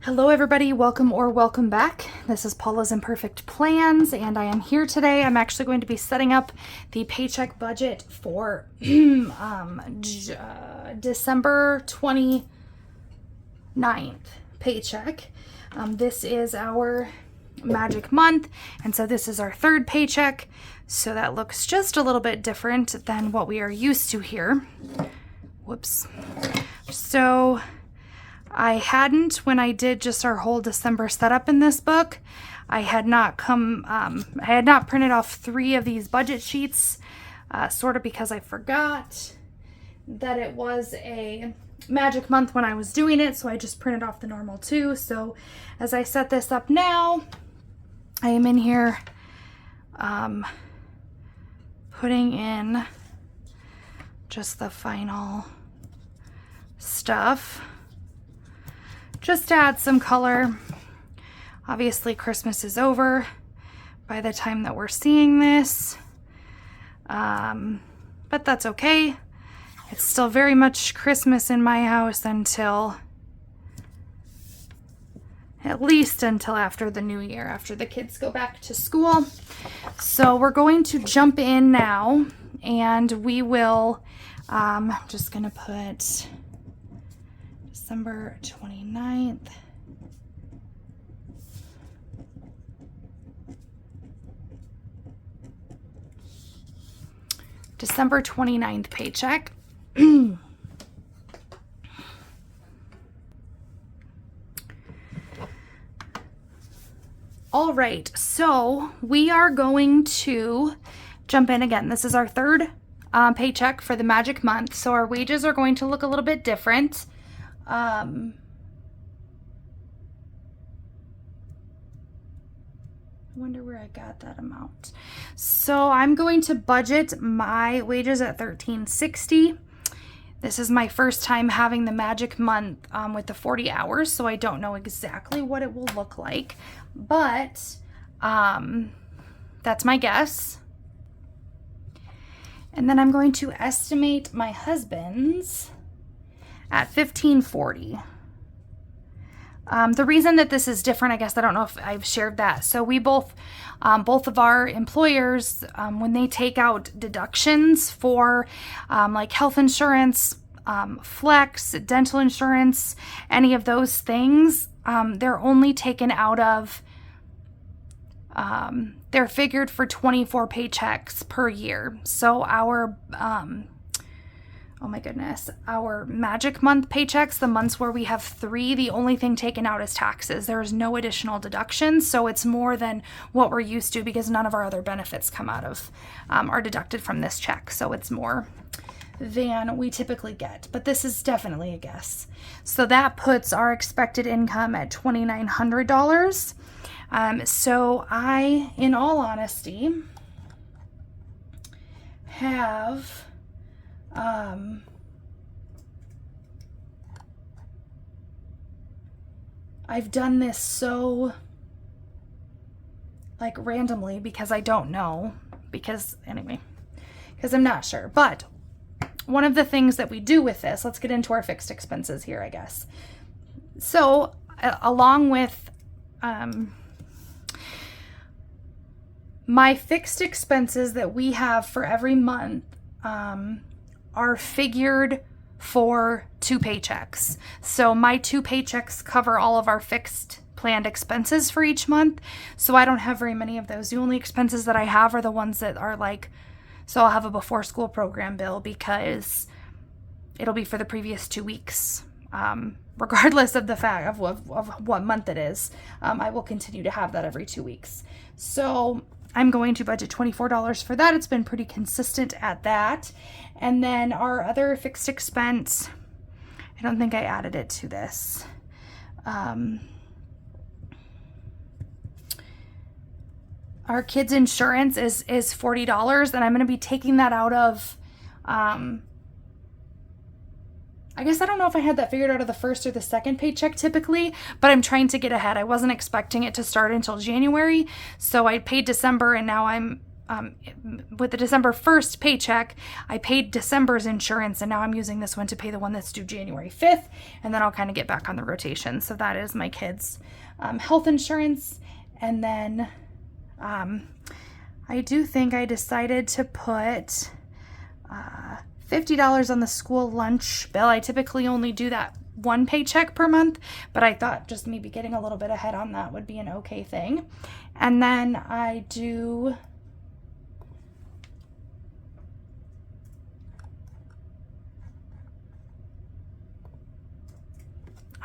Hello everybody, welcome back. This is Paula's Imperfect Plans and I am here today. I'm actually going to be setting up the paycheck budget for December 29th paycheck. This is our magic month, and so this is our third paycheck, so that looks just a little bit different than what we are used to here. Whoops. So I hadn't, when I did just our whole December setup in this book, I had not printed off 3 of these budget sheets, sort of because I forgot that it was a magic month when I was doing it, so I just printed off the normal 2. So as I set this up now, I am in here putting in just the final stuff, just to add some color. Obviously Christmas is over by the time that we're seeing this, but that's okay. It's still very much Christmas in my house until, at least until after the new year, after the kids go back to school. So we're going to jump in now, and we will, I'm just gonna put December 29th. December 29th paycheck. All right, so we are going to jump in again. This is our third paycheck for the magic month, so our wages are going to look a little bit different. I wonder where I got that amount. So I'm going to budget my wages at $13.60. This is my first time having the magic month with the 40 hours, so I don't know exactly what it will look like, but that's my guess. And then I'm going to estimate my husband's at $15.40. The reason that this is different, I guess, I don't know if I've shared that. So we both of our employers, when they take out deductions for like health insurance, flex, dental insurance, any of those things, they're only taken out of, they're figured for 24 paychecks per year. So our, oh my goodness, our magic month paychecks, the months where we have 3, the only thing taken out is taxes. There is no additional deductions, so it's more than what we're used to because none of our other benefits come out of, are deducted from this check. So it's more than we typically get, but this is definitely a guess. So that puts our expected income at $2,900. So I, in all honesty, have I've done this so like randomly because I don't know, because anyway, because I'm not sure. But one of the things that we do with this, let's get into our fixed expenses here, I guess. So along with my fixed expenses that we have for every month, are figured for 2 paychecks. So my 2 paychecks cover all of our fixed planned expenses for each month. So I don't have very many of those. The only expenses that I have are the ones that are like, so I'll have a before school program bill because it'll be for the previous 2 weeks. Regardless of the fact of what month it is, I will continue to have that every 2 weeks. So I'm going to budget $24 for that. It's been pretty consistent at that. And then our other fixed expense, I don't think I added it to this. Our kids' insurance is $40, and I'm going to be taking that out of, I guess I don't know if I had that figured out of the first or the second paycheck typically, but I'm trying to get ahead. I wasn't expecting it to start until January, so I paid December, and now I'm with the December 1st paycheck, I paid December's insurance, and now I'm using this one to pay the one that's due January 5th, and then I'll kind of get back on the rotation. So that is my kids' health insurance. And then I do think I decided to put $50 on the school lunch bill. I typically only do that one paycheck per month, but I thought just maybe getting a little bit ahead on that would be an okay thing. And then I do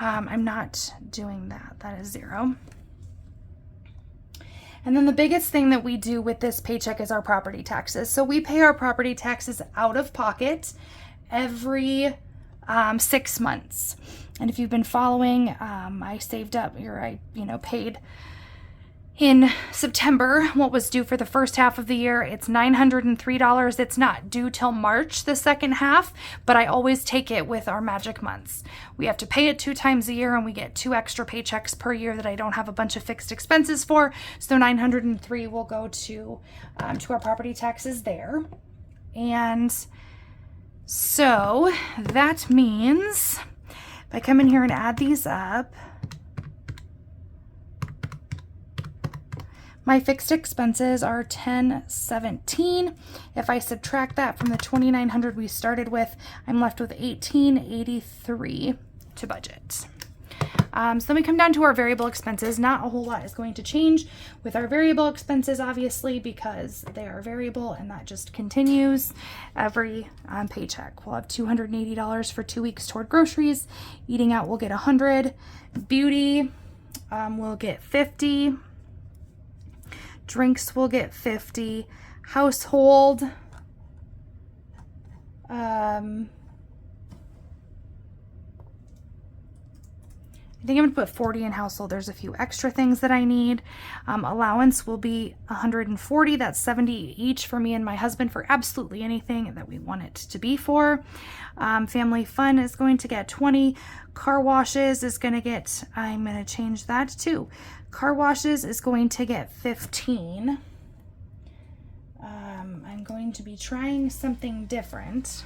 I'm not doing that. That is 0. And then the biggest thing that we do with this paycheck is our property taxes. So we pay our property taxes out of pocket every 6 months. And if you've been following, I saved up here, I paid in September what was due for the first half of the year. It's $903. It's not due till March, the second half, but I always take it with our magic months. We have to pay it 2 times a year, and we get 2 extra paychecks per year that I don't have a bunch of fixed expenses for. So 903 will go to our property taxes there. And so that means if I come in here and add these up, my fixed expenses are $1017. If I subtract that from the $2,900 we started with, I'm left with $1883 to budget. So then we come down to our variable expenses. Not a whole lot is going to change with our variable expenses, obviously, because they are variable, and that just continues every paycheck. We'll have $280 for 2 weeks toward groceries. Eating out, we'll get $100. Beauty, we'll get $50. Drinks will get $50. Household, I think I'm gonna put 40 in household. There's a few extra things that I need. Allowance will be $140. That's $70 each for me and my husband for absolutely anything that we want it to be for. Family fun is going to get $20. Car washes is gonna get, I'm gonna change that too. Car washes is going to get $15. I'm going to be trying something different.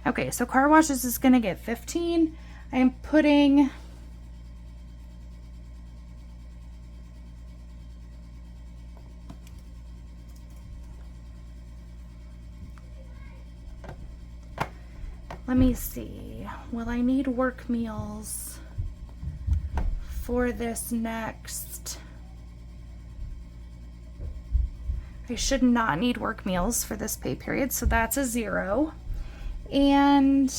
Okay, so car washes is gonna get $15. I am putting let me see, will I need work meals for this next? I should not need work meals for this pay period, so that's a 0. And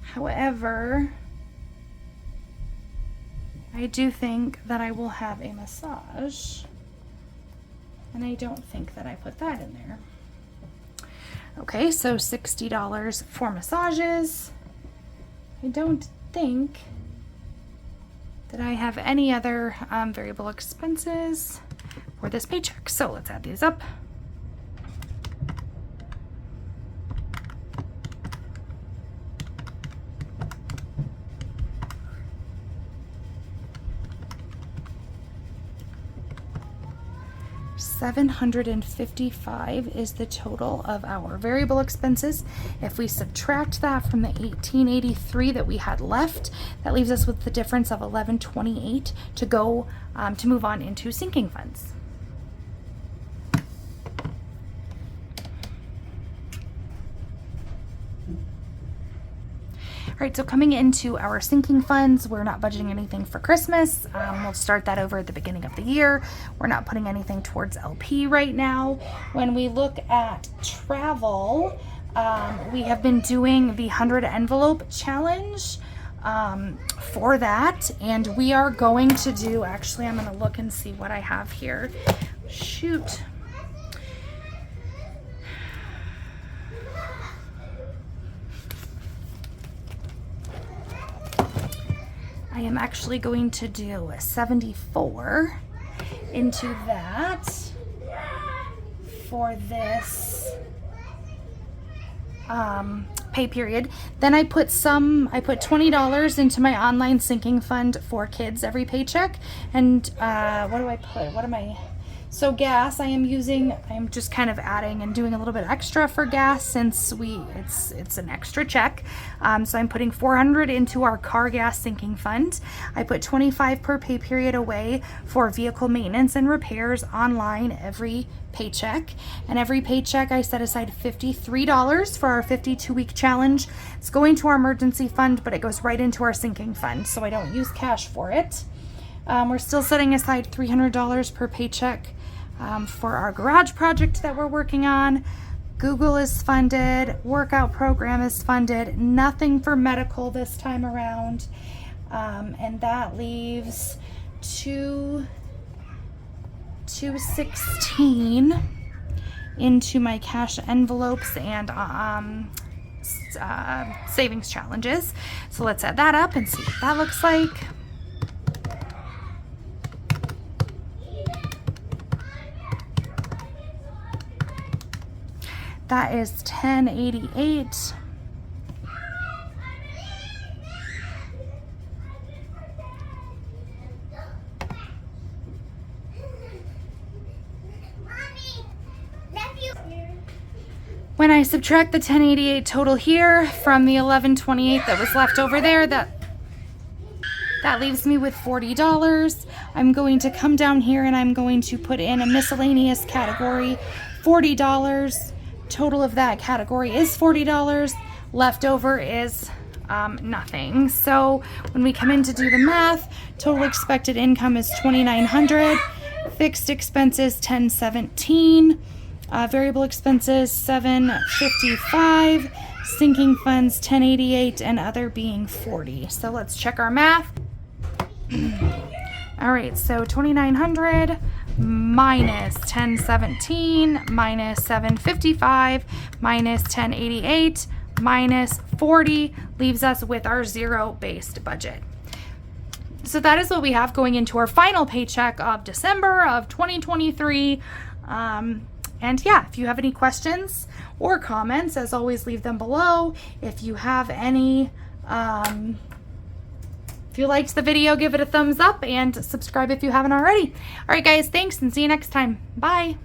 however, I do think that I will have a massage, and I don't think that I put that in there. Okay, so $60 for massages. I don't think that I have any other variable expenses for this paycheck. So let's add these up. $755 is the total of our variable expenses. If we subtract that from the $1883 that we had left, that leaves us with the difference of $1128 to go to move on into sinking funds. All right, so coming into our sinking funds, we're not budgeting anything for Christmas. We'll start that over at the beginning of the year. We're not putting anything towards LP right now. When we look at travel, we have been doing the 100 envelope challenge for that, and we are going to do, actually, I'm gonna look and see what I have here. Shoot. I am actually going to do 74 into that for this pay period. Then I put $20 into my online sinking fund for kids every paycheck. And what do I put? So gas, I am just kind of adding and doing a little bit extra for gas since it's an extra check. So I'm putting $400 into our car gas sinking fund. I put $25 per pay period away for vehicle maintenance and repairs online every paycheck. And every paycheck I set aside $53 for our 52-week challenge. It's going to our emergency fund, but it goes right into our sinking fund, so I don't use cash for it. We're still setting aside $300 per paycheck for our garage project that we're working on. Google is funded, workout program is funded, nothing for medical this time around. And that leaves $216 into my cash envelopes and savings challenges. So let's add that up and see what that looks like. That is $1088. When I subtract the $1088 total here from the $1128 that was left over there, that leaves me with $40. I'm going to come down here and I'm going to put in a miscellaneous category, $40. Total of that category is $40. Leftover is nothing. So when we come in to do the math, total expected income is $2,900. Fixed expenses $1,017. Variable expenses $755. Sinking funds $1,088, and other being $40. So let's check our math. All right, so $2,900 minus $1,017 minus $755 minus $1,088 minus $40 leaves us with our zero-based budget. So that is what we have going into our final paycheck of December of 2023. And yeah, if you have any questions or comments, as always, leave them below. If you have any, if you liked the video, give it a thumbs up and subscribe if you haven't already. All right, guys, thanks, and see you next time. Bye.